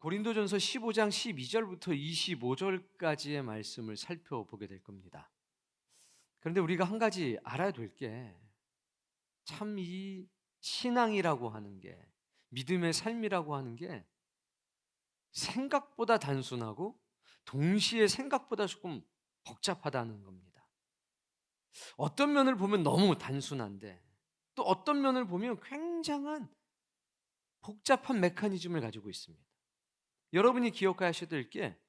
고린도전서 15장 12절부터 25절까지의 말씀을 살펴보게 될 겁니다. 그런데 우리가 한 가지 알아야 될 게, 참 이 신앙이라고 하는 게, 믿음의 삶이라고 하는 게 생각보다 단순하고 동시에 생각보다 조금 복잡하다는 겁니다. 어떤 면을 보면 너무 단순한데 또 어떤 면을 보면 굉장한 복잡한 메커니즘을 가지고 있습니다. 여러분이 기억하셔야 될 게,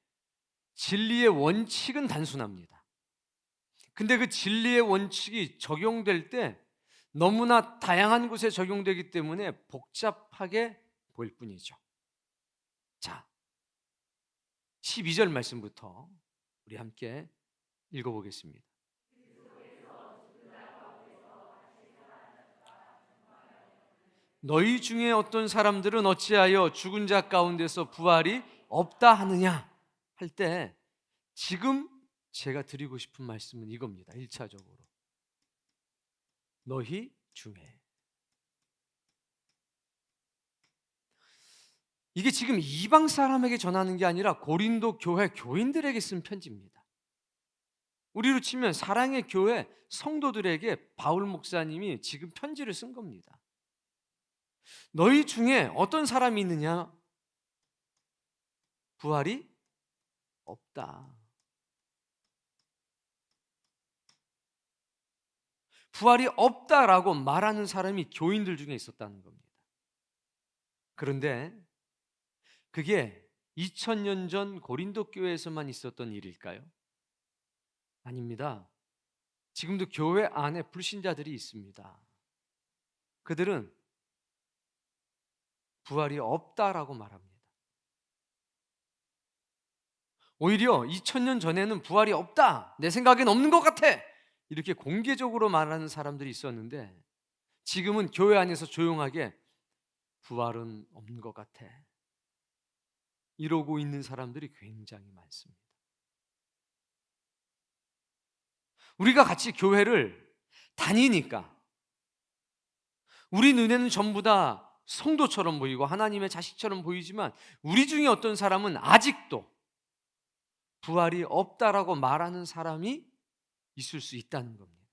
진리의 원칙은 단순합니다. 근데 그 진리의 원칙이 적용될 때 너무나 다양한 곳에 적용되기 때문에 복잡하게 보일 뿐이죠. 자, 12절 말씀부터 우리 함께 읽어보겠습니다. 너희 중에 어떤 사람들은 어찌하여 죽은 자 가운데서 부활이 없다 하느냐 할 때, 지금 제가 드리고 싶은 말씀은 이겁니다. 1차적으로 너희 중에, 이게 지금 이방 사람에게 전하는 게 아니라 고린도 교회 교인들에게 쓴 편지입니다. 우리로 치면 사랑의 교회 성도들에게 바울 목사님이 지금 편지를 쓴 겁니다. 너희 중에 어떤 사람이 있느냐? 부활이 없다. 부활이 없다라고 말하는 사람이 교인들 중에 있었다는 겁니다. 그런데 그게 2000년 전 고린도 교회에서만 있었던 일일까요? 아닙니다. 지금도 교회 안에 불신자들이 있습니다. 그들은 부활이 없다라고 말합니다. 오히려 2000년 전에는 부활이 없다, 내 생각엔 없는 것 같아, 이렇게 공개적으로 말하는 사람들이 있었는데, 지금은 교회 안에서 조용하게 부활은 없는 것 같아, 이러고 있는 사람들이 굉장히 많습니다. 우리가 같이 교회를 다니니까 우리 눈에는 전부 다 성도처럼 보이고 하나님의 자식처럼 보이지만, 우리 중에 어떤 사람은 아직도 부활이 없다라고 말하는 사람이 있을 수 있다는 겁니다.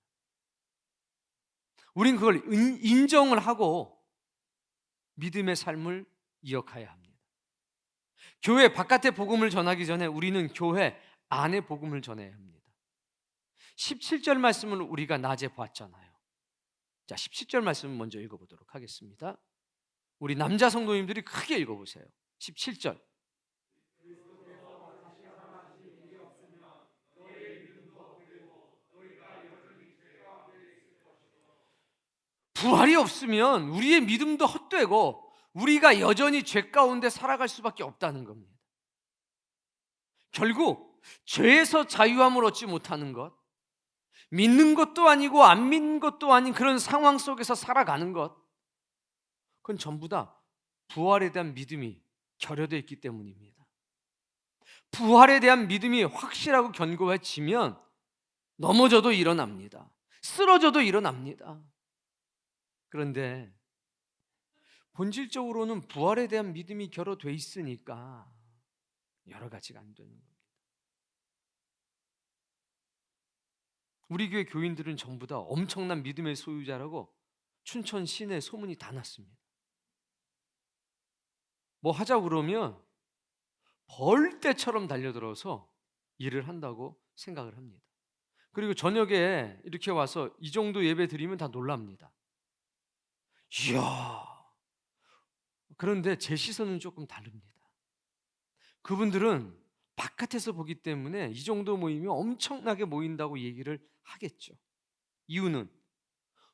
우린 그걸 인정을 하고 믿음의 삶을 이어가야 합니다. 교회 바깥의 복음을 전하기 전에 우리는 교회 안의 복음을 전해야 합니다. 17절 말씀을 우리가 낮에 봤잖아요. 자, 17절 말씀 먼저 읽어보도록 하겠습니다. 우리 남자 성도님들이 크게 읽어보세요. 17절. 부활이 없으면 우리의 믿음도 헛되고 우리가 여전히 죄 가운데 살아갈 수밖에 없다는 겁니다. 결국 죄에서 자유함을 얻지 못하는 것, 믿는 것도 아니고 안 믿는 것도 아닌 그런 상황 속에서 살아가는 것, 그건 전부 다 부활에 대한 믿음이 결여되어 있기 때문입니다. 부활에 대한 믿음이 확실하고 견고해지면 넘어져도 일어납니다. 쓰러져도 일어납니다. 그런데 본질적으로는 부활에 대한 믿음이 결여되어 있으니까 여러 가지가 안 되는 겁니다. 우리 교회 교인들은 전부 다 엄청난 믿음의 소유자라고 춘천 시내 소문이 다 났습니다. 뭐 하자고 그러면 벌떼처럼 달려들어서 일을 한다고 생각을 합니다. 그리고 저녁에 이렇게 와서 이 정도 예배 드리면 다 놀랍니다. 이야. 그런데 제 시선은 조금 다릅니다. 그분들은 바깥에서 보기 때문에 이 정도 모이면 엄청나게 모인다고 얘기를 하겠죠. 이유는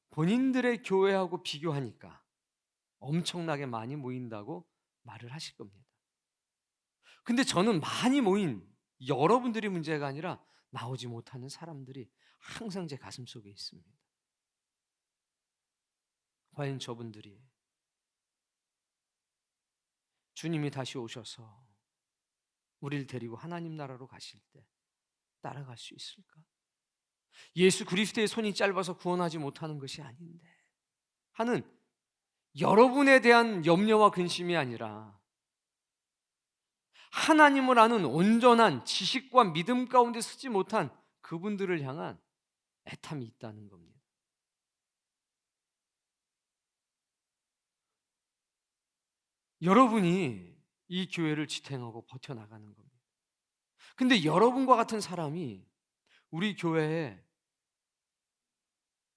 본인들의 교회하고 비교하니까 엄청나게 많이 모인다고 말을 하실 겁니다. 근데 저는 많이 모인 여러분들이 문제가 아니라 나오지 못하는 사람들이 항상 제 가슴 속에 있습니다. 과연 저분들이 주님이 다시 오셔서 우리를 데리고 하나님 나라로 가실 때 따라갈 수 있을까? 예수 그리스도의 손이 짧아서 구원하지 못하는 것이 아닌데 하는 여러분에 대한 염려와 근심이 아니라 하나님을 아는 온전한 지식과 믿음 가운데 서지 못한 그분들을 향한 애탐이 있다는 겁니다. 여러분이 이 교회를 지탱하고 버텨나가는 겁니다. 근데 여러분과 같은 사람이 우리 교회의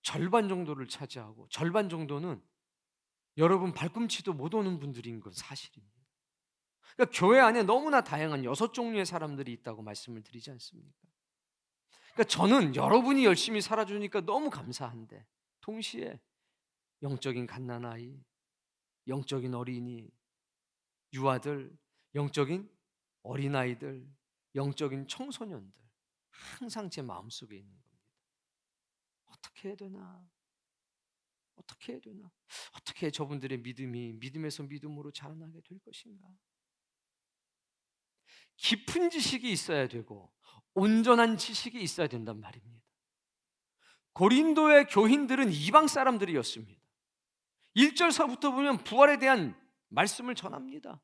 절반 정도를 차지하고 절반 정도는 여러분 발꿈치도 못 오는 분들인 건 사실입니다. 그러니까 교회 안에 너무나 다양한 6종류의 사람들이 있다고 말씀을 드리지 않습니까? 그러니까 저는 여러분이 열심히 살아주니까 너무 감사한데, 동시에 영적인 갓난아이, 영적인 어린이, 유아들, 영적인 어린아이들, 영적인 청소년들 항상 제 마음속에 있는 겁니다. 어떻게 해야 되나? 어떻게 해야 되나? 어떻게 저분들의 믿음이 믿음에서 믿음으로 자라나게 될 것인가? 깊은 지식이 있어야 되고 온전한 지식이 있어야 된단 말입니다. 고린도의 교인들은 이방 사람들이었습니다. 1절서부터 보면 부활에 대한 말씀을 전합니다.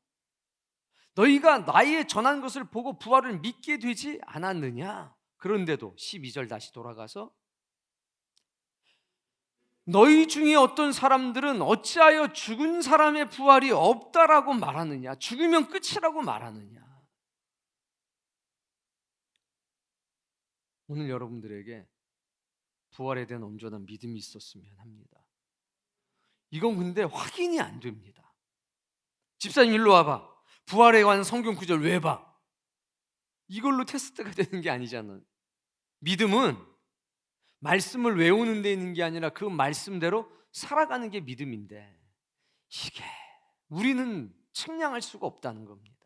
너희가 나의 전한 것을 보고 부활을 믿게 되지 않았느냐? 그런데도 12절 다시 돌아가서 너희 중에 어떤 사람들은 어찌하여 죽은 사람의 부활이 없다라고 말하느냐? 죽으면 끝이라고 말하느냐? 오늘 여러분들에게 부활에 대한 온전한 믿음이 있었으면 합니다. 이건 근데 확인이 안 됩니다. 집사님 일로 와봐. 부활에 관한 성경 구절 왜 봐? 이걸로 테스트가 되는 게 아니잖아요. 믿음은 말씀을 외우는 데 있는 게 아니라 그 말씀대로 살아가는 게 믿음인데, 이게 우리는 측량할 수가 없다는 겁니다.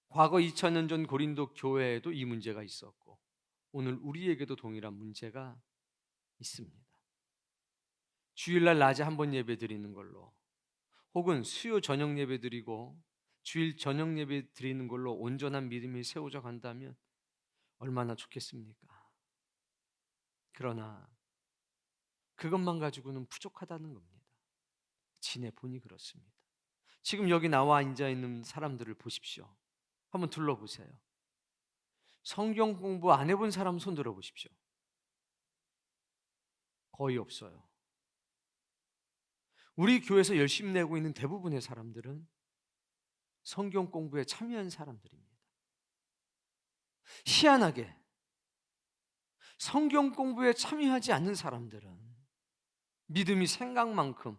과거 2000년 전 고린도 교회에도 이 문제가 있었고 오늘 우리에게도 동일한 문제가 있습니다. 주일날 낮에 한 번 예배 드리는 걸로, 혹은 수요 저녁 예배 드리고 주일 저녁 예배 드리는 걸로 온전한 믿음이 세워져 간다면 얼마나 좋겠습니까? 그러나 그것만 가지고는 부족하다는 겁니다. 지내보니 그렇습니다. 지금 여기 나와 앉아 있는 사람들을 보십시오. 한번 둘러보세요. 성경 공부 안 해본 사람 손 들어보십시오. 거의 없어요. 우리 교회에서 열심히 내고 있는 대부분의 사람들은 성경 공부에 참여한 사람들입니다. 희한하게 성경 공부에 참여하지 않는 사람들은 믿음이 생각만큼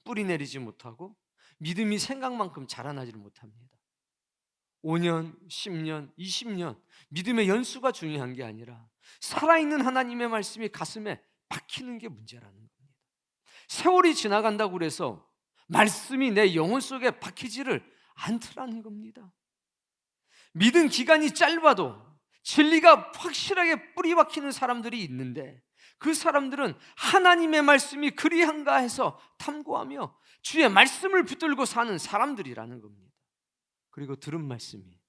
뿌리 내리지 못하고 믿음이 생각만큼 자라나지를 못합니다. 5년, 10년, 20년 믿음의 연수가 중요한 게 아니라 살아있는 하나님의 말씀이 가슴에 박히는 게 문제라는 겁니다. 세월이 지나간다고 그래서 말씀이 내 영혼 속에 박히지를 않더라는 겁니다. 믿음 기간이 짧아도 진리가 확실하게 뿌리 박히는 사람들이 있는데, 그 사람들은 하나님의 말씀이 그리한가 해서 탐구하며 주의 말씀을 붙들고 사는 사람들이라는 겁니다. 그리고 들은 말씀이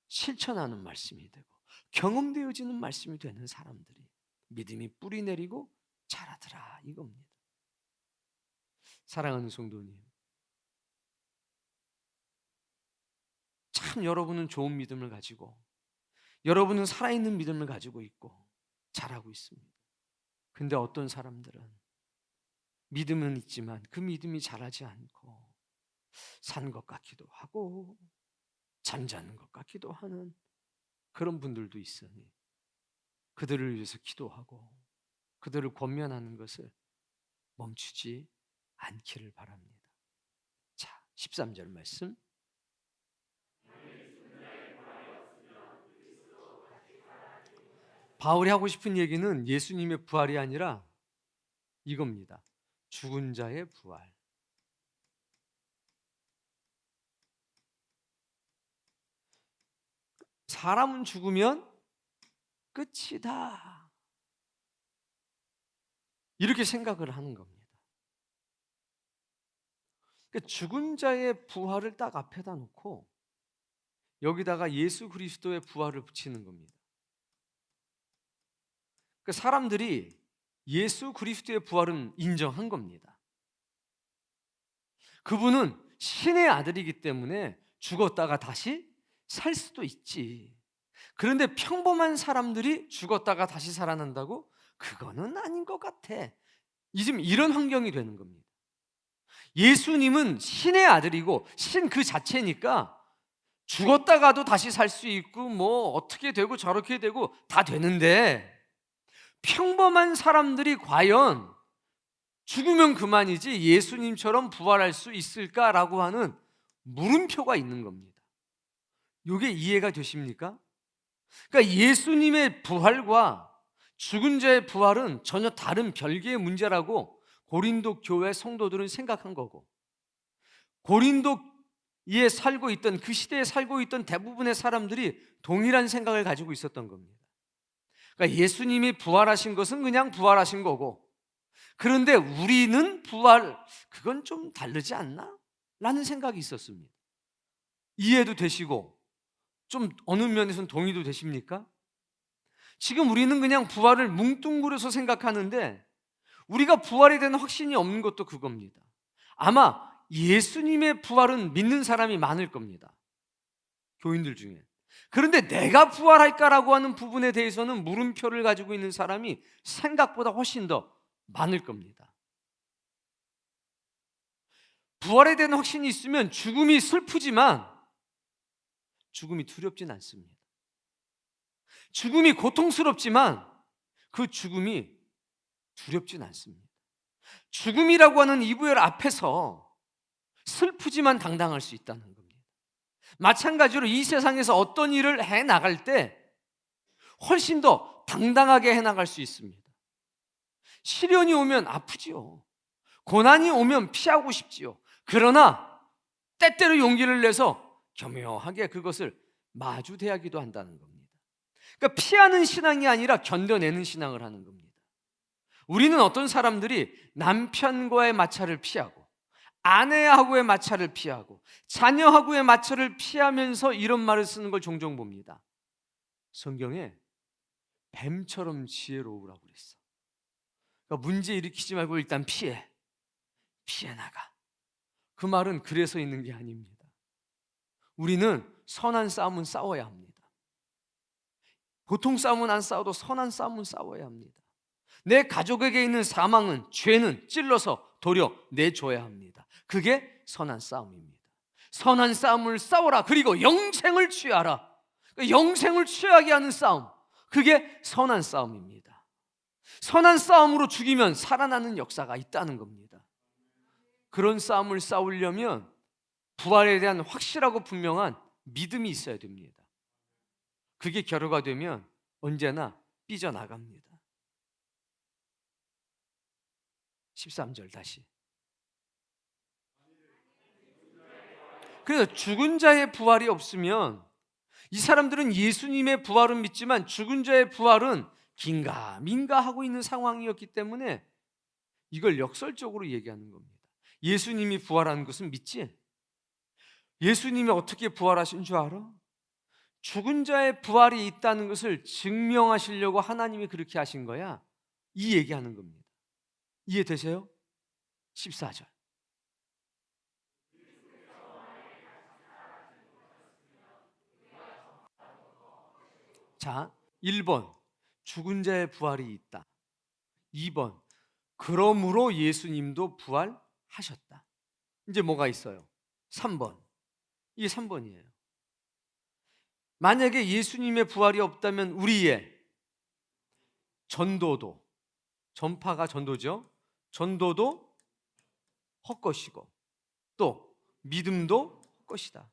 실천하는 말씀이 되고 경험되어지는 말씀이 되는 사람들이 믿음이 뿌리 내리고 자라더라 이겁니다. 사랑하는 성도님, 참 여러분은 좋은 믿음을 가지고, 여러분은 살아있는 믿음을 가지고 있고 자라고 있습니다. 근데 어떤 사람들은 믿음은 있지만 그 믿음이 자라지 않고 산 것 같기도 하고 잠자는 것 같기도 하는 그런 분들도 있으니 그들을 위해서 기도하고 그들을 권면하는 것을 멈추지 않기를 바랍니다. 자, 13절 말씀. 바울이 하고 싶은 얘기는 예수님의 부활이 아니라 이겁니다. 죽은 자의 부활. 사람은 죽으면 끝이다, 이렇게 생각을 하는 겁니다. 그러니까 죽은 자의 부활을 딱 앞에다 놓고 여기다가 예수 그리스도의 부활을 붙이는 겁니다. 그러니까 사람들이 예수 그리스도의 부활은 인정한 겁니다. 그분은 신의 아들이기 때문에 죽었다가 다시 살 수도 있지. 그런데 평범한 사람들이 죽었다가 다시 살아난다고? 그거는 아닌 것 같아. 지금 이런 환경이 되는 겁니다. 예수님은 신의 아들이고 신 그 자체니까 죽었다가도 다시 살 수 있고 뭐 어떻게 되고 저렇게 되고 다 되는데, 평범한 사람들이 과연 죽으면 그만이지 예수님처럼 부활할 수 있을까라고 하는 물음표가 있는 겁니다. 이게 이해가 되십니까? 그러니까 예수님의 부활과 죽은 자의 부활은 전혀 다른 별개의 문제라고 고린도 교회 성도들은 생각한 거고, 고린도에 살고 있던, 그 시대에 살고 있던 대부분의 사람들이 동일한 생각을 가지고 있었던 겁니다. 그러니까 예수님이 부활하신 것은 그냥 부활하신 거고, 그런데 우리는 부활, 그건 좀 다르지 않나? 라는 생각이 있었습니다. 이해도 되시고 좀 어느 면에서는 동의도 되십니까? 지금 우리는 그냥 부활을 뭉뚱그려서 생각하는데, 우리가 부활에 대한 확신이 없는 것도 그겁니다. 아마 예수님의 부활은 믿는 사람이 많을 겁니다, 교인들 중에. 그런데 내가 부활할까라고 하는 부분에 대해서는 물음표를 가지고 있는 사람이 생각보다 훨씬 더 많을 겁니다. 부활에 대한 확신이 있으면 죽음이 슬프지만 죽음이 두렵진 않습니다. 죽음이 고통스럽지만 그 죽음이 두렵진 않습니다. 죽음이라고 하는 이부열 앞에서 슬프지만 당당할 수 있다는 겁니다. 마찬가지로 이 세상에서 어떤 일을 해나갈 때 훨씬 더 당당하게 해나갈 수 있습니다. 시련이 오면 아프지요. 고난이 오면 피하고 싶지요. 그러나 때때로 용기를 내서 교묘하게 그것을 마주대하기도 한다는 겁니다. 그러니까 피하는 신앙이 아니라 견뎌내는 신앙을 하는 겁니다. 우리는 어떤 사람들이 남편과의 마찰을 피하고 아내하고의 마찰을 피하고 자녀하고의 마찰을 피하면서 이런 말을 쓰는 걸 종종 봅니다. 성경에 뱀처럼 지혜로우라고 그랬어. 그러니까 문제 일으키지 말고 일단 피해 나가. 그 말은 그래서 있는 게 아닙니다. 우리는 선한 싸움은 싸워야 합니다. 보통 싸움은 안 싸워도 선한 싸움은 싸워야 합니다. 내 가족에게 있는 사망은, 죄는 찔러서 도려 내줘야 합니다. 그게 선한 싸움입니다. 선한 싸움을 싸워라. 그리고 영생을 취하라. 영생을 취하게 하는 싸움, 그게 선한 싸움입니다. 선한 싸움으로 죽이면 살아나는 역사가 있다는 겁니다. 그런 싸움을 싸우려면 부활에 대한 확실하고 분명한 믿음이 있어야 됩니다. 그게 결여가 되면 언제나 삐져나갑니다. 13절 다시. 그래서 죽은 자의 부활이 없으면, 이 사람들은 예수님의 부활은 믿지만 죽은 자의 부활은 긴가민가 하고 있는 상황이었기 때문에 이걸 역설적으로 얘기하는 겁니다. 예수님이 부활한 것은 믿지? 예수님이 어떻게 부활하신 줄 알아? 죽은 자의 부활이 있다는 것을 증명하시려고 하나님이 그렇게 하신 거야. 이 얘기하는 겁니다. 이해되세요? 14절. 자, 1번 죽은 자의 부활이 있다. 2번 그러므로 예수님도 부활하셨다. 이제 뭐가 있어요? 3번. 이게 3번이에요. 만약에 예수님의 부활이 없다면 우리의 전도도, 전파가 전도죠. 전도도 헛것이고 또 믿음도 헛것이다.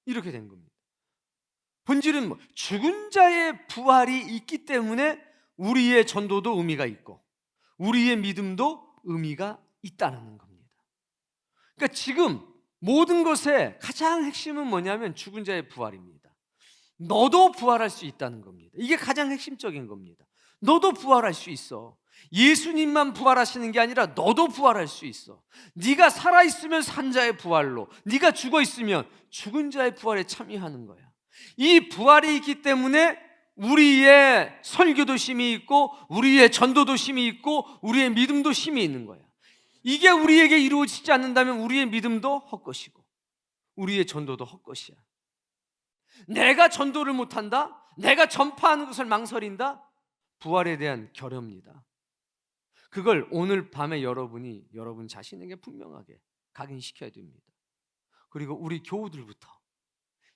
이렇게 된 겁니다. 본질은 뭐? 죽은 자의 부활이 있기 때문에 우리의 전도도 의미가 있고 우리의 믿음도 의미가 있다는 겁니다. 그러니까 지금 모든 것의 가장 핵심은 뭐냐면 죽은 자의 부활입니다. 너도 부활할 수 있다는 겁니다. 이게 가장 핵심적인 겁니다. 너도 부활할 수 있어. 예수님만 부활하시는 게 아니라 너도 부활할 수 있어. 네가 살아있으면 산 자의 부활로, 네가 죽어있으면 죽은 자의 부활에 참여하는 거야. 이 부활이 있기 때문에 우리의 설교도 힘이 있고 우리의 전도도 힘이 있고 우리의 믿음도 힘이 있는 거야. 이게 우리에게 이루어지지 않는다면 우리의 믿음도 헛것이고 우리의 전도도 헛것이야. 내가 전도를 못한다? 내가 전파하는 것을 망설인다? 부활에 대한 결여입니다. 그걸 오늘 밤에 여러분 자신에게 분명하게 각인시켜야 됩니다. 그리고 우리 교우들부터,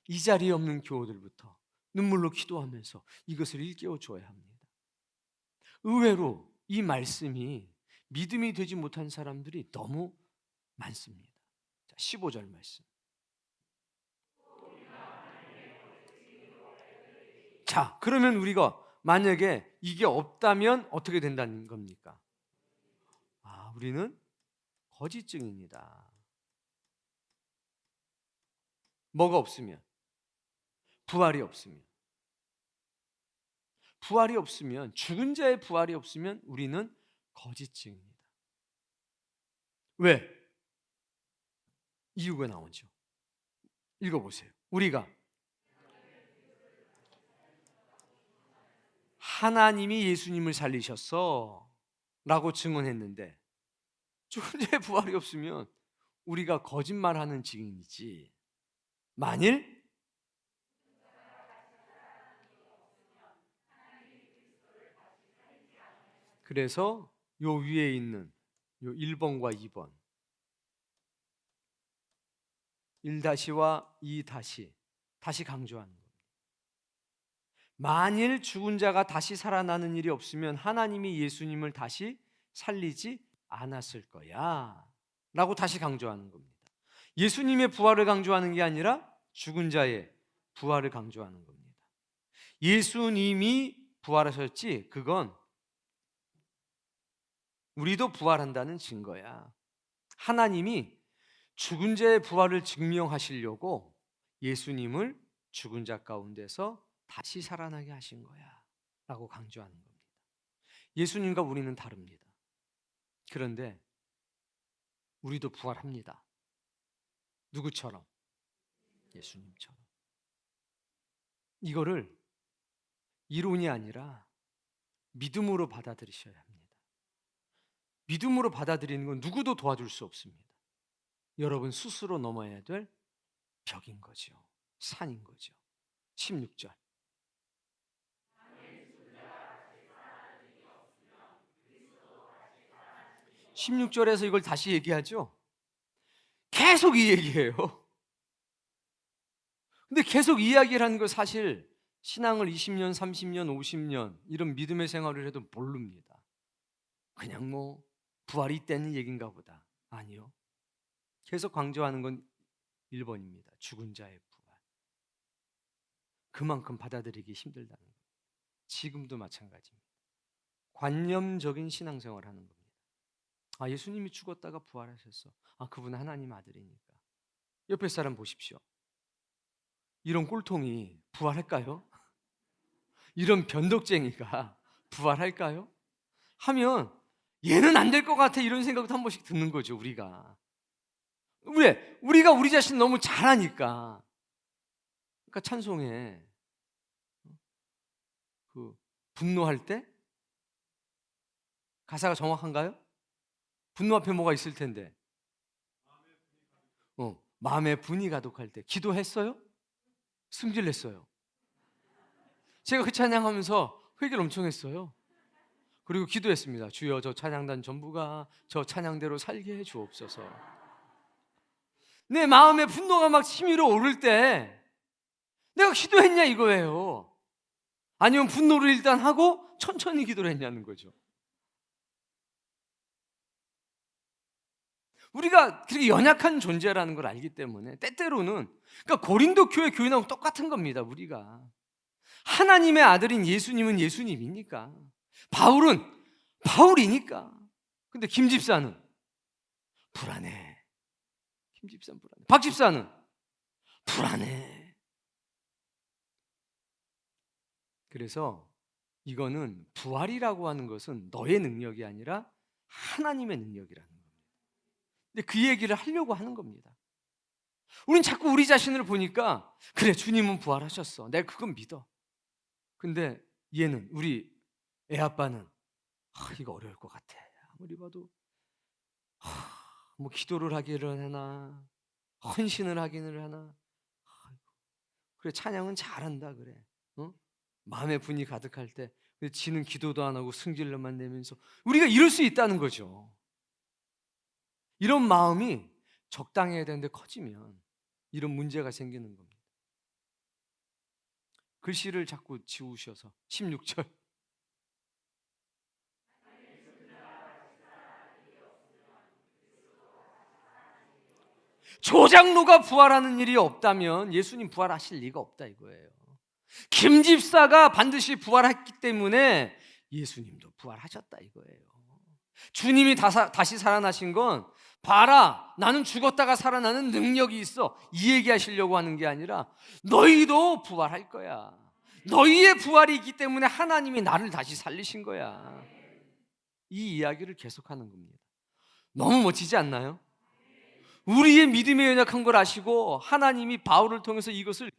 이 자리에 없는 교우들부터 눈물로 기도하면서 이것을 일깨워 줘야 합니다. 의외로 이 말씀이 믿음이 되지 못한 사람들이 너무 많습니다. 자, 15절 말씀. 자, 그러면 우리가 만약에 이게 없다면 어떻게 된다는 겁니까? 우리는 거짓 증인이다. 뭐가 없으면? 부활이 없으면. 부활이 없으면, 죽은 자의 부활이 없으면 우리는 거짓 증인이다. 왜? 이유가 나오죠. 읽어보세요. 우리가 하나님이 예수님을 살리셨어 라고 증언했는데 죽은 자의 부활이 없으면 우리가 거짓말하는 증인이지. 만일 그래서 요 위에 있는 요 1번과 2번 1-와 2- 다시 강조하는 겁니다. 만일 죽은 자가 다시 살아나는 일이 없으면 하나님이 예수님을 다시 살리지 않았을 거야 라고 다시 강조하는 겁니다. 예수님의 부활을 강조하는 게 아니라 죽은 자의 부활을 강조하는 겁니다. 예수님이 부활하셨지 그건 우리도 부활한다는 증거야. 하나님이 죽은 자의 부활을 증명하시려고 예수님을 죽은 자 가운데서 다시 살아나게 하신 거야 라고 강조하는 겁니다. 예수님과 우리는 다릅니다. 그런데 우리도 부활합니다. 누구처럼? 예수님처럼. 이거를 이론이 아니라 믿음으로 받아들이셔야 합니다. 믿음으로 받아들이는 건 누구도 도와줄 수 없습니다. 여러분 스스로 넘어야 될 벽인 거죠. 산인 거죠. 16절. 16절에서 이걸 다시 얘기하죠. 계속 이 얘기예요. 근데 계속 이야기를 하는 거 사실 신앙을 20년, 30년, 50년 이런 믿음의 생활을 해도 모릅니다. 그냥 뭐 부활이 있다는 얘기인가 보다. 아니요. 계속 강조하는 건 1번입니다. 죽은 자의 부활. 그만큼 받아들이기 힘들다는 거예요. 지금도 마찬가지입니다. 관념적인 신앙생활을 하는 겁니다. 예수님이 죽었다가 부활하셨어. 그분은 하나님 아들이니까. 옆에 사람 보십시오. 이런 꼴통이 부활할까요? 이런 변덕쟁이가 부활할까요? 하면 얘는 안 될 것 같아 이런 생각도 한 번씩 드는 거죠. 우리가 왜? 우리가 우리 자신 너무 잘하니까. 그러니까 찬송에 그 분노할 때 가사가 정확한가요? 분노 앞에 뭐가 있을 텐데 마음에 분이 가득할 때 기도했어요? 승질냈어요. 제가 그 찬양하면서 회개를 엄청 했어요. 그리고 기도했습니다. 주여 저 찬양단 전부가 저 찬양대로 살게 해 주옵소서. 내 마음에 분노가 막 치밀어 오를 때 내가 기도했냐 이거예요. 아니면 분노를 일단 하고 천천히 기도를 했냐는 거죠. 우리가 그렇게 연약한 존재라는 걸 알기 때문에 때때로는 그러니까 고린도 교회 교인하고 똑같은 겁니다. 우리가 하나님의 아들인 예수님은 예수님이니까 바울은 바울이니까. 근데 김 집사는 불안해. 김 집사는 불안해. 박 집사는 불안해. 그래서 이거는 부활이라고 하는 것은 너의 능력이 아니라 하나님의 능력이라는 겁니다. 근데 그 얘기를 하려고 하는 겁니다. 우린 자꾸 우리 자신을 보니까 그래 주님은 부활하셨어. 내가 그건 믿어. 근데 얘는 우리 애 아빠는 이거 어려울 것 같아. 아무리 봐도 뭐 기도를 하기를 하나, 헌신을 하기를 하나. 그래, 찬양은 잘한다 그래. 마음의 분이 가득할 때. 근데 지는 기도도 안 하고 승질로만 내면서 우리가 이럴 수 있다는 거죠. 이런 마음이 적당해야 되는데 커지면 이런 문제가 생기는 겁니다. 글씨를 자꾸 지우셔서 16절. 조장로가 부활하는 일이 없다면 예수님 부활하실 리가 없다 이거예요. 김 집사가 반드시 부활했기 때문에 예수님도 부활하셨다 이거예요. 주님이 다시 살아나신 건 봐라, 나는 죽었다가 살아나는 능력이 있어, 이 얘기하시려고 하는 게 아니라 너희도 부활할 거야. 너희의 부활이 있기 때문에 하나님이 나를 다시 살리신 거야. 이 이야기를 계속하는 겁니다. 너무 멋지지 않나요? 우리의 믿음의 연약한 걸 아시고 하나님이 바울을 통해서 이것을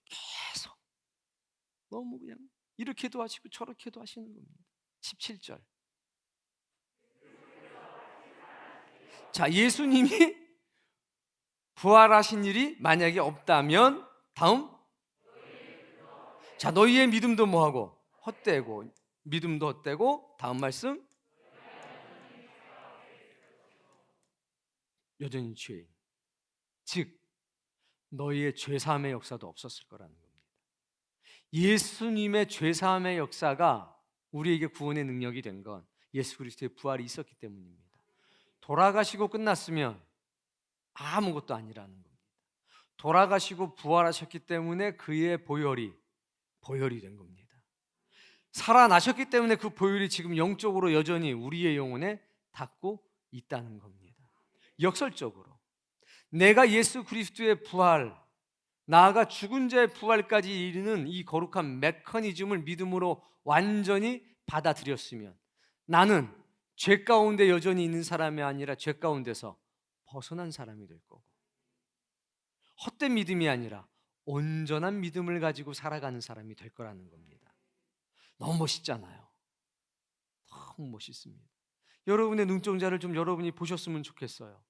계속 너무 그냥 이렇게도 하시고 저렇게도 하시는 겁니다. 17절. 자, 예수님이 부활하신 일이 만약에 없다면 다음, 자, 너희의 믿음도 뭐하고 헛되고, 믿음도 헛되고, 다음 말씀, 여전히 죄인, 즉 너희의 죄사함의 역사도 없었을 거라는 겁니다. 예수님의 죄사함의 역사가 우리에게 구원의 능력이 된 건 예수 그리스도의 부활이 있었기 때문입니다. 돌아가시고 끝났으면 아무것도 아니라는 겁니다. 돌아가시고 부활하셨기 때문에 그의 보혈이 된 겁니다. 살아나셨기 때문에 그 보혈이 지금 영적으로 여전히 우리의 영혼에 닿고 있다는 겁니다. 역설적으로 내가 예수 그리스도의 부활, 나아가 죽은 자의 부활까지 이르는 이 거룩한 메커니즘을 믿음으로 완전히 받아들였으면 나는 죄 가운데 여전히 있는 사람이 아니라 죄 가운데서 벗어난 사람이 될 거고, 헛된 믿음이 아니라 온전한 믿음을 가지고 살아가는 사람이 될 거라는 겁니다. 너무 멋있잖아요. 너무 멋있습니다. 여러분의 눈동자를 좀 여러분이 보셨으면 좋겠어요.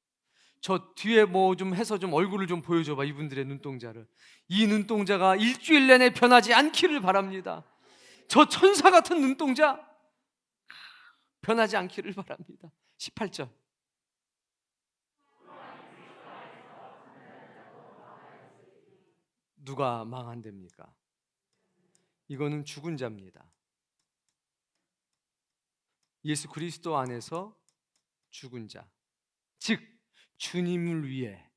저 뒤에 뭐 좀 해서 좀 얼굴을 좀 보여줘봐. 이분들의 눈동자를. 이 눈동자가 일주일 내내 변하지 않기를 바랍니다. 저 천사 같은 눈동자 변하지 않기를 바랍니다. 18절. 누가 망한답니까? 이거는 죽은 자입니다. 예수 그리스도 안에서 죽은 자, 즉 주님을 위해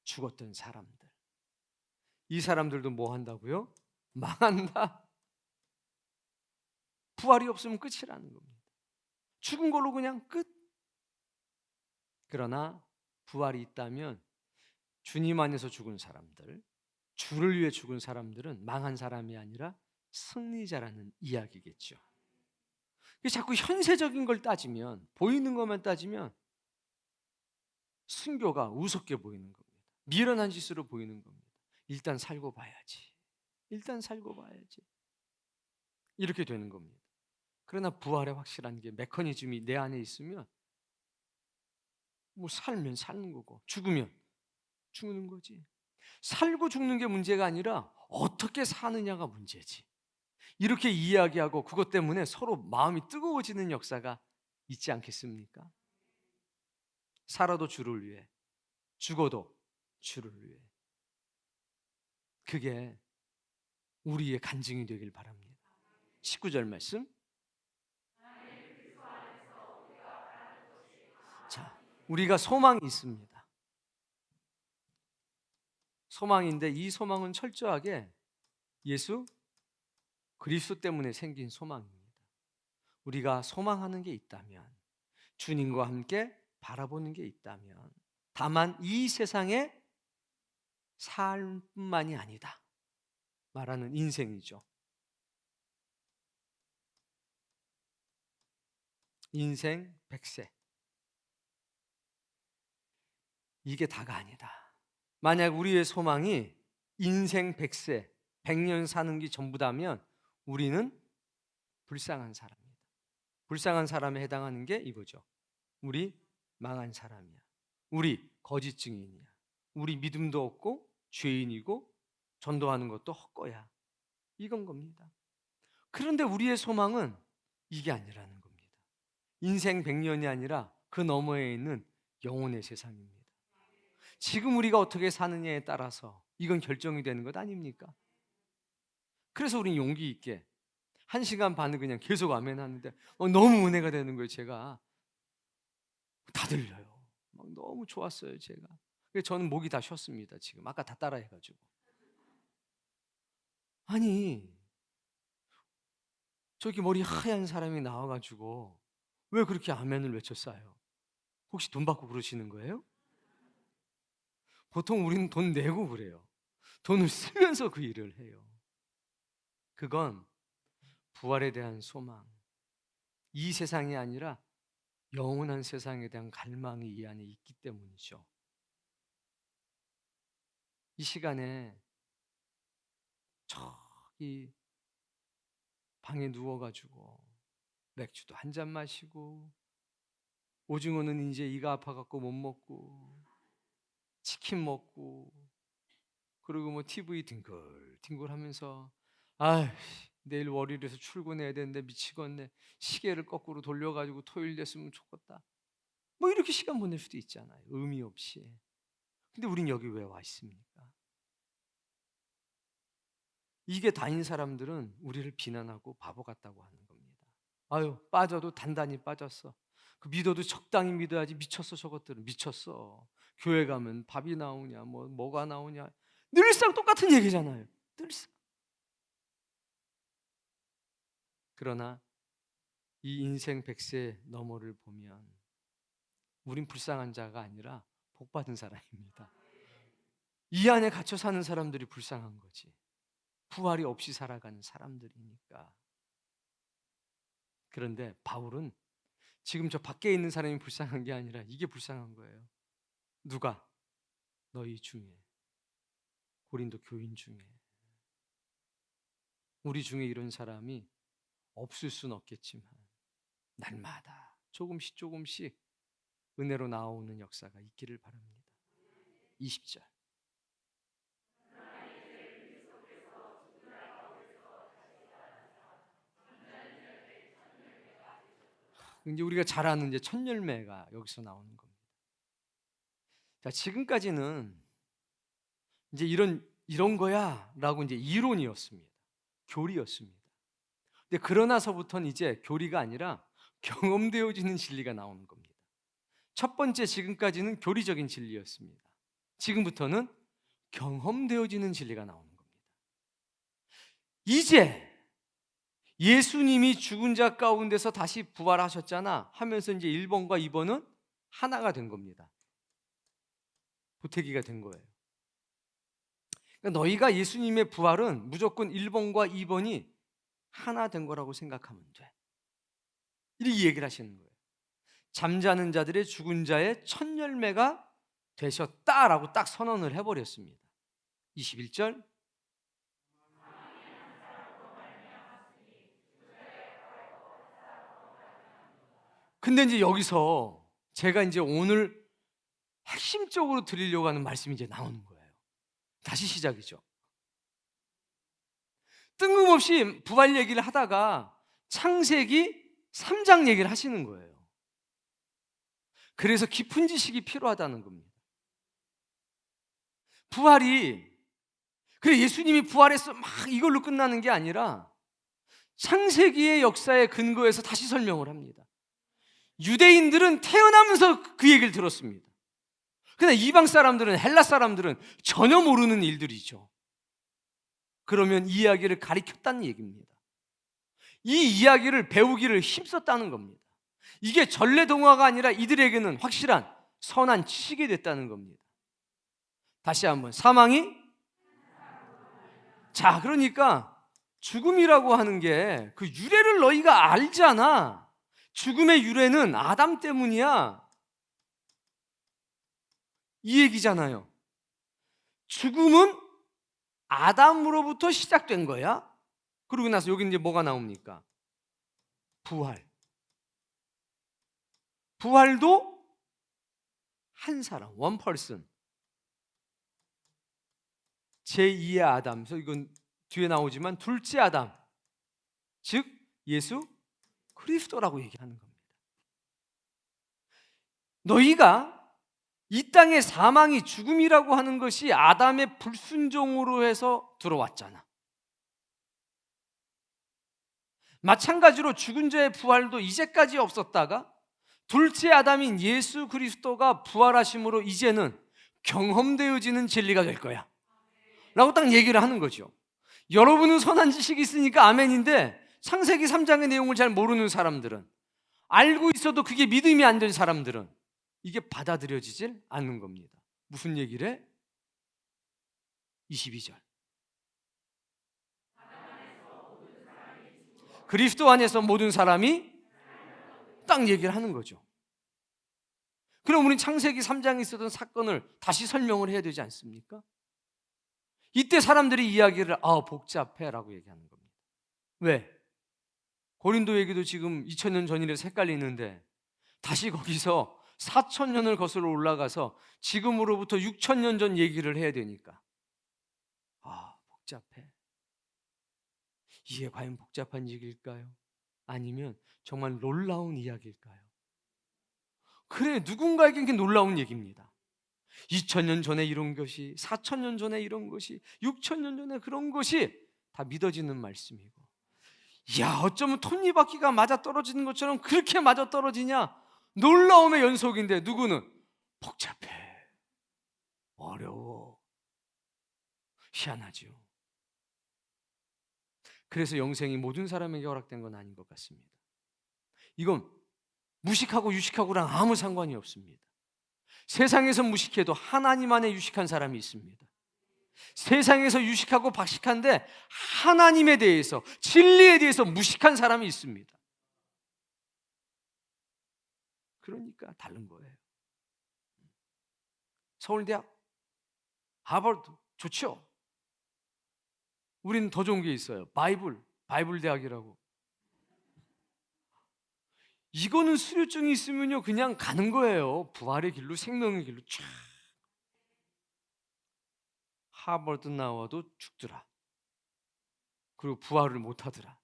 죽었던 사람들. 이 사람들도 뭐 한다고요? 망한다. 부활이 없으면 끝이라는 겁니다. 죽은 걸로 그냥 끝. 그러나 부활이 있다면 주님 안에서 죽은 사람들, 주를 위해 죽은 사람들은 망한 사람이 아니라 승리자라는 이야기겠죠. 자꾸 현세적인 걸 따지면, 보이는 것만 따지면 순교가 우습게 보이는 겁니다. 미련한 짓으로 보이는 겁니다. 일단 살고 봐야지. 일단 살고 봐야지. 이렇게 되는 겁니다. 그러나 부활의 확실한 게 메커니즘이 내 안에 있으면 뭐 살면 사는 거고 죽으면 죽는 거지. 살고 죽는 게 문제가 아니라 어떻게 사느냐가 문제지. 이렇게 이야기하고 그것 때문에 서로 마음이 뜨거워지는 역사가 있지 않겠습니까? 살아도 주를 위해, 죽어도 주를 위해. 그게 우리의 간증이 되길 바랍니다. 19절 말씀. 자, 우리가 소망이 있습니다. 소망인데 이 소망은 철저하게 예수 그리스도 때문에 생긴 소망입니다. 우리가 소망하는 게 있다면, 주님과 함께 바라보는 게 있다면, 다만 이 세상의 삶뿐만이 아니다 말하는 인생이죠. 인생 100세. 이게 다가 아니다. 만약 우리의 소망이 인생 100세, 100년 사는 게 전부다면 우리는 불쌍한 사람입니다. 불쌍한 사람에 해당하는 게 이거죠. 우리 망한 사람이야. 우리 거짓 증인이야. 우리 믿음도 없고 죄인이고 전도하는 것도 헛거야. 이건 겁니다. 그런데 우리의 소망은 이게 아니라는 겁니다. 인생 100년이 아니라 그 너머에 있는 영혼의 세상입니다. 지금 우리가 어떻게 사느냐에 따라서 이건 결정이 되는 것 아닙니까? 그래서 우리는 용기 있게 1시간 반을 그냥 계속 아멘 하는데 너무 은혜가 되는 거예요. 제가 다 들려요. 막 너무 좋았어요. 제가. 그래서 저는 목이 다 쉬었습니다. 지금 아까 다 따라 해가지고. 아니 저기 머리 하얀 사람이 나와가지고 왜 그렇게 아멘을 외쳤어요? 혹시 돈 받고 그러시는 거예요? 보통 우리는 돈 내고 그래요. 돈을 쓰면서 그 일을 해요. 그건 부활에 대한 소망, 이 세상이 아니라 영원한 세상에 대한 갈망이 이 안에 있기 때문이죠. 이 시간에 저기 방에 누워가지고 맥주도 한 잔 마시고 오징어는 이제 이가 아파갖고 못 먹고 치킨 먹고 그리고 뭐 TV 뒹굴뒹굴 하면서 아 내일 월요일에서 출근해야 되는데 미치겠네. 시계를 거꾸로 돌려가지고 토요일 됐으면 좋겠다. 뭐 이렇게 시간 보낼 수도 있잖아요. 의미 없이. 근데 우린 여기 왜 와 있습니까? 이게 다닌 사람들은 우리를 비난하고 바보 같다고 하는 겁니다. 아유 빠져도 단단히 빠졌어. 그 믿어도 적당히 믿어야지. 미쳤어. 저것들은 미쳤어. 교회 가면 밥이 나오냐 뭐가 나오냐 늘상 똑같은 얘기잖아요. 늘상. 그러나 이 인생 100세 너머를 보면 우린 불쌍한 자가 아니라 복받은 사람입니다. 이 안에 갇혀 사는 사람들이 불쌍한 거지. 부활이 없이 살아가는 사람들이니까. 그런데 바울은 지금 저 밖에 있는 사람이 불쌍한 게 아니라 이게 불쌍한 거예요. 누가? 너희 중에, 고린도 교인 중에, 우리 중에 이런 사람이 없을 수는 없겠지만 날마다 조금씩 조금씩 은혜로 나오는 역사가 있기를 바랍니다. 20절. 이제 우리가 잘 아는 이제 첫 열매가 여기서 나오는 겁니다. 자, 지금까지는 이제 이런 거야라고 이제 이론이었습니다. 교리였습니다. 근데 그러나서부터는 이제 교리가 아니라 경험되어지는 진리가 나오는 겁니다. 첫 번째 지금까지는 교리적인 진리였습니다. 지금부터는 경험되어지는 진리가 나오는 겁니다. 이제 예수님이 죽은 자 가운데서 다시 부활하셨잖아 하면서 이제 1번과 2번은 하나가 된 겁니다. 보태기가 된 거예요. 그러니까 너희가 예수님의 부활은 무조건 1번과 2번이 하나 된 거라고 생각하면 돼. 이렇게 얘기를 하시는 거예요. 잠자는 자들의 죽은 자의 첫 열매가 되셨다라고 딱 선언을 해버렸습니다. 21절. 근데 이제 여기서 제가 이제 오늘 핵심적으로 드리려고 하는 말씀이 이제 나오는 거예요. 다시 시작이죠. 뜬금없이 부활 얘기를 하다가 창세기 3장 얘기를 하시는 거예요. 그래서 깊은 지식이 필요하다는 겁니다. 부활이 그래 예수님이 부활해서 막 이걸로 끝나는 게 아니라 창세기의 역사에 근거해서 다시 설명을 합니다. 유대인들은 태어나면서 그 얘기를 들었습니다. 그런데 이방 사람들은, 헬라 사람들은 전혀 모르는 일들이죠. 그러면 이 이야기를 가리켰다는 얘기입니다. 이 이야기를 배우기를 힘썼다는 겁니다. 이게 전래동화가 아니라 이들에게는 확실한 선한 지식이 됐다는 겁니다. 다시 한번 사망이 자 그러니까 죽음이라고 하는 게 그 유래를 너희가 알잖아. 죽음의 유래는 아담 때문이야. 이 얘기잖아요. 죽음은 아담으로부터 시작된 거야. 그러고 나서 여기 이제 뭐가 나옵니까? 부활. 부활도 한 사람, 원 퍼슨, 제2의 아담. 그래서 이건 뒤에 나오지만 둘째 아담, 즉 예수 그리스도라고 얘기하는 겁니다. 너희가 이 땅의 사망이 죽음이라고 하는 것이 아담의 불순종으로 해서 들어왔잖아. 마찬가지로 죽은 자의 부활도 이제까지 없었다가 둘째 아담인 예수 그리스도가 부활하심으로 이제는 경험되어지는 진리가 될 거야 라고 딱 얘기를 하는 거죠. 여러분은 선한 지식이 있으니까 아멘인데 창세기 3장의 내용을 잘 모르는 사람들은, 알고 있어도 그게 믿음이 안 된 사람들은 이게 받아들여지질 않는 겁니다. 무슨 얘기를 해? 22절. 그리스도 안에서 모든 사람이 딱 얘기를 하는 거죠. 그럼 우린 창세기 3장에 있었던 사건을 다시 설명을 해야 되지 않습니까? 이때 사람들이 이야기를 복잡해라고 얘기하는 겁니다. 왜? 고린도 얘기도 지금 2000년 전이라서 헷갈리는데 다시 거기서 4000년을 거슬러 올라가서 지금으로부터 6000년 전 얘기를 해야 되니까 복잡해. 이게 과연 복잡한 얘기일까요? 아니면 정말 놀라운 이야기일까요? 그래, 누군가에겐 놀라운 얘기입니다. 2000년 전에 이런 것이, 4000년 전에 이런 것이, 6000년 전에 그런 것이 다 믿어지는 말씀이고, 야, 어쩌면 톱니바퀴가 맞아 떨어지는 것처럼 그렇게 맞아 떨어지냐? 놀라움의 연속인데 누구는 복잡해, 어려워, 희한하죠. 그래서 영생이 모든 사람에게 허락된 건 아닌 것 같습니다. 이건 무식하고 유식하고랑 아무 상관이 없습니다. 세상에서 무식해도 하나님 안에 유식한 사람이 있습니다. 세상에서 유식하고 박식한데 하나님에 대해서, 진리에 대해서 무식한 사람이 있습니다. 그러니까 다른 거예요. 서울대학, 하버드 좋죠. 우리는 더 좋은 게 있어요. 바이블 대학이라고. 이거는 수료증이 있으면요 그냥 가는 거예요. 부활의 길로, 생명의 길로 쫙. 하버드 나와도 죽더라. 그리고 부활을 못 하더라.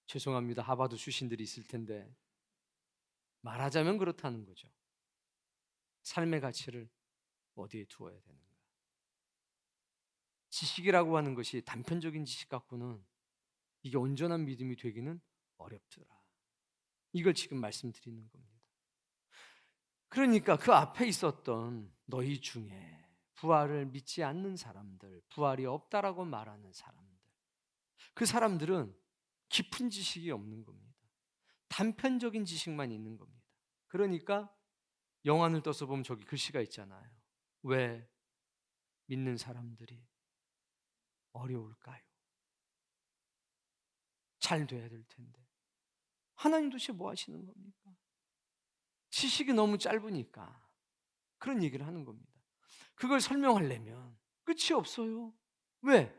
죄송합니다. 하버드 출신들이 있을 텐데 말하자면 그렇다는 거죠. 삶의 가치를 어디에 두어야 되는가? 지식이라고 하는 것이 단편적인 지식 갖고는 이게 온전한 믿음이 되기는 어렵더라. 이걸 지금 말씀드리는 겁니다. 그러니까 그 앞에 있었던 너희 중에 부활을 믿지 않는 사람들, 부활이 없다라고 말하는 사람들, 그 사람들은 깊은 지식이 없는 겁니다. 단편적인 지식만 있는 겁니다. 그러니까 영안을 떠서 보면 저기 글씨가 있잖아요. 왜 믿는 사람들이 어려울까요? 잘 돼야 될 텐데. 하나님 도대체 뭐 하시는 겁니까? 지식이 너무 짧으니까 그런 얘기를 하는 겁니다. 그걸 설명하려면 끝이 없어요. 왜?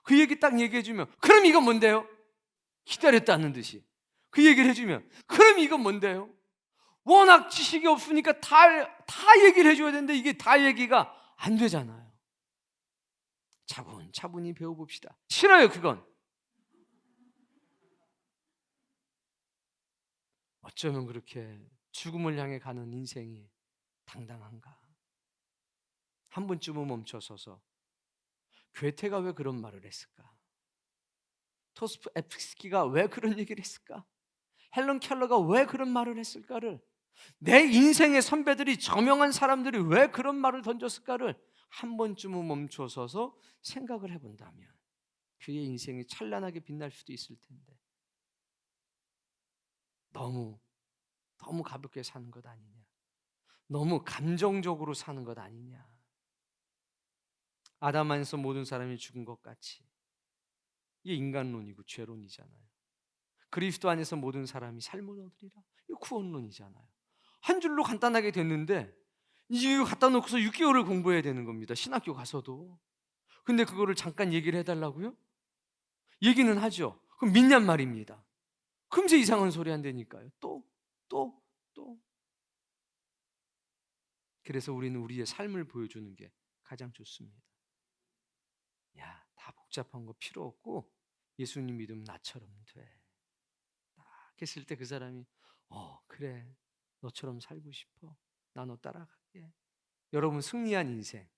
그 얘기 딱 얘기해주면 그럼 이건 뭔데요? 기다렸다는 듯이 그 얘기를 해주면 그럼 이건 뭔데요? 워낙 지식이 없으니까 다 얘기를 해줘야 되는데 이게 다 얘기가 안 되잖아요. 차분히 배워봅시다. 싫어요 그건. 어쩌면 그렇게 죽음을 향해 가는 인생이 당당한가? 한 번쯤은 멈춰서서 괴테가 왜 그런 말을 했을까? 토스토옙스키가 왜 그런 얘기를 했을까? 헬런 켈러가 왜 그런 말을 했을까를, 내 인생의 선배들이, 저명한 사람들이 왜 그런 말을 던졌을까를 한 번쯤은 멈춰서서 생각을 해본다면 그의 인생이 찬란하게 빛날 수도 있을 텐데 너무 가볍게 사는 것 아니냐? 너무 감정적으로 사는 것 아니냐? 아담 안에서 모든 사람이 죽은 것 같이 이게 인간론이고 죄론이잖아요. 그리스도 안에서 모든 사람이 삶을 얻으리라, 이거 구원론이잖아요. 한 줄로 간단하게 됐는데 이거 갖다 놓고서 6개월을 공부해야 되는 겁니다. 신학교 가서도. 근데 그거를 잠깐 얘기를 해달라고요? 얘기는 하죠. 그럼 믿냔 말입니다. 금세 이상한 소리 한다니까요. 또 그래서 우리는 우리의 삶을 보여주는 게 가장 좋습니다. 야, 다 복잡한 거 필요 없고 예수님 믿으면 나처럼 돼. 딱 했을 때 그 사람이 그래, 너처럼 살고 싶어. 나 너 따라갈게. 여러분, 승리한 인생.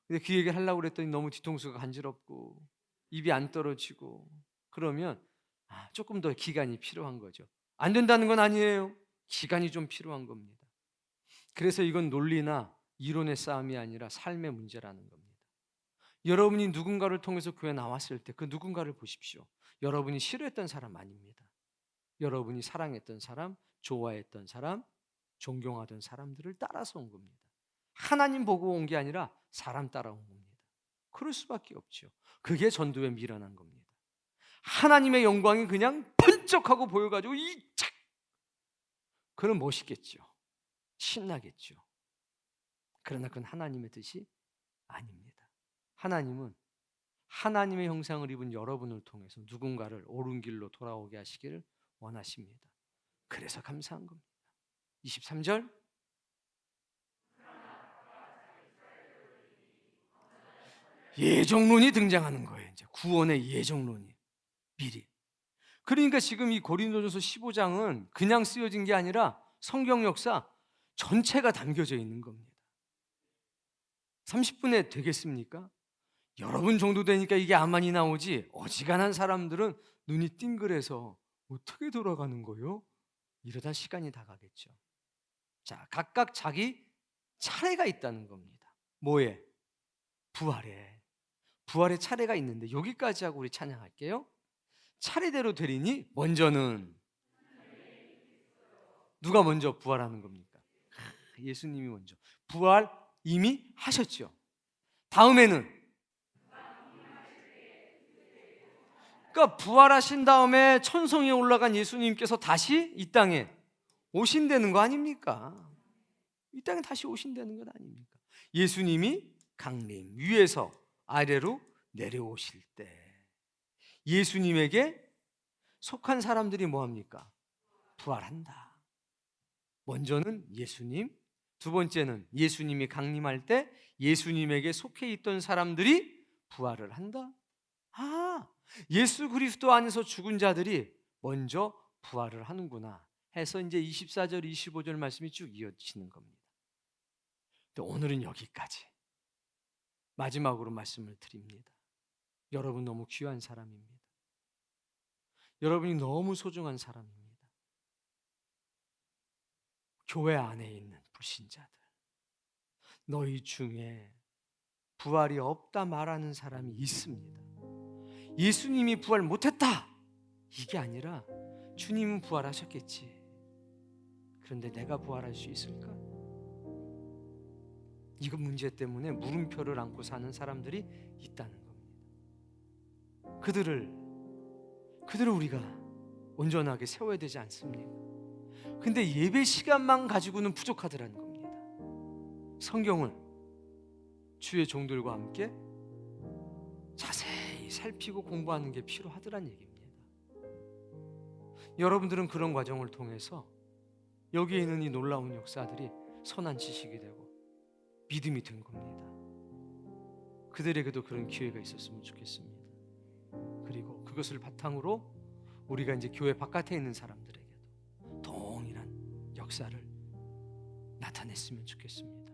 근데 그 얘기를 하려고 그랬더니 너무 뒤통수가 간지럽고 입이 안 떨어지고 그러면 조금 더 기간이 필요한 거죠. 안 된다는 건 아니에요. 기간이 좀 필요한 겁니다. 그래서 이건 논리나 이론의 싸움이 아니라 삶의 문제라는 겁니다. 여러분이 누군가를 통해서 교회 나왔을 때 그 누군가를 보십시오. 여러분이 싫어했던 사람 아닙니다. 여러분이 사랑했던 사람, 좋아했던 사람, 존경하던 사람들을 따라서 온 겁니다. 하나님 보고 온 게 아니라 사람 따라온 겁니다. 그럴 수밖에 없죠. 그게 전도의 미련한 겁니다. 하나님의 영광이 그냥 번쩍하고 보여가지고 이착! 그럼 멋있겠죠. 신나겠죠. 그러나 그건 하나님의 뜻이 아닙니다. 하나님은 하나님의 형상을 입은 여러분을 통해서 누군가를 옳은 길로 돌아오게 하시기를 원하십니다. 그래서 감사한 겁니다. 23절 예정론이 등장하는 거예요. 이제 구원의 예정론이 미리. 그러니까 지금 이 고린도전서 15장은 그냥 쓰여진 게 아니라 성경 역사 전체가 담겨져 있는 겁니다. 30분에 되겠습니까? 여러분 정도 되니까 이게 암만이 나오지 어지간한 사람들은 눈이 띵그래서 어떻게 돌아가는 거요? 이러다 시간이 다 가겠죠. 자, 각각 자기 차례가 있다는 겁니다. 뭐에? 부활에. 부활의 차례가 있는데 여기까지 하고 우리 찬양할게요. 차례대로 되리니 먼저는 누가 먼저 부활하는 겁니까? 예수님이 먼저. 부활 이미 하셨죠. 다음에는 그러니까 부활하신 다음에 천성에 올라간 예수님께서 다시 이 땅에 오신다는 거 아닙니까? 이 땅에 다시 오신다는 건 아닙니까? 예수님이 강림 위에서 아래로 내려오실 때 예수님에게 속한 사람들이 뭐합니까? 부활한다. 먼저는 예수님, 두 번째는 예수님이 강림할 때 예수님에게 속해 있던 사람들이 부활을 한다. 예수 그리스도 안에서 죽은 자들이 먼저 부활을 하는구나 해서 이제 24절, 25절 말씀이 쭉 이어지는 겁니다. 근데 오늘은 여기까지 마지막으로 말씀을 드립니다. 여러분 너무 귀한 사람입니다. 여러분이 너무 소중한 사람입니다. 교회 안에 있는 불신자들, 너희 중에 부활이 없다 말하는 사람이 있습니다. 예수님이 부활 못했다 이게 아니라 주님은 부활하셨겠지. 그런데 내가 부활할 수 있을까? 이거 문제 때문에 물음표를 안고 사는 사람들이 있다는 겁니다. 그들을 우리가 온전하게 세워야 되지 않습니까? 근데 예배 시간만 가지고는 부족하더라는 겁니다. 성경을 주의 종들과 함께 자세히 살피고 공부하는 게 필요하더란 얘기입니다. 여러분들은 그런 과정을 통해서 여기에 있는 이 놀라운 역사들이 선한 지식이 되고 믿음이 된 겁니다. 그들에게도 그런 기회가 있었으면 좋겠습니다. 그리고 그것을 바탕으로 우리가 이제 교회 바깥에 있는 사람들에게도 동일한 역사를 나타냈으면 좋겠습니다.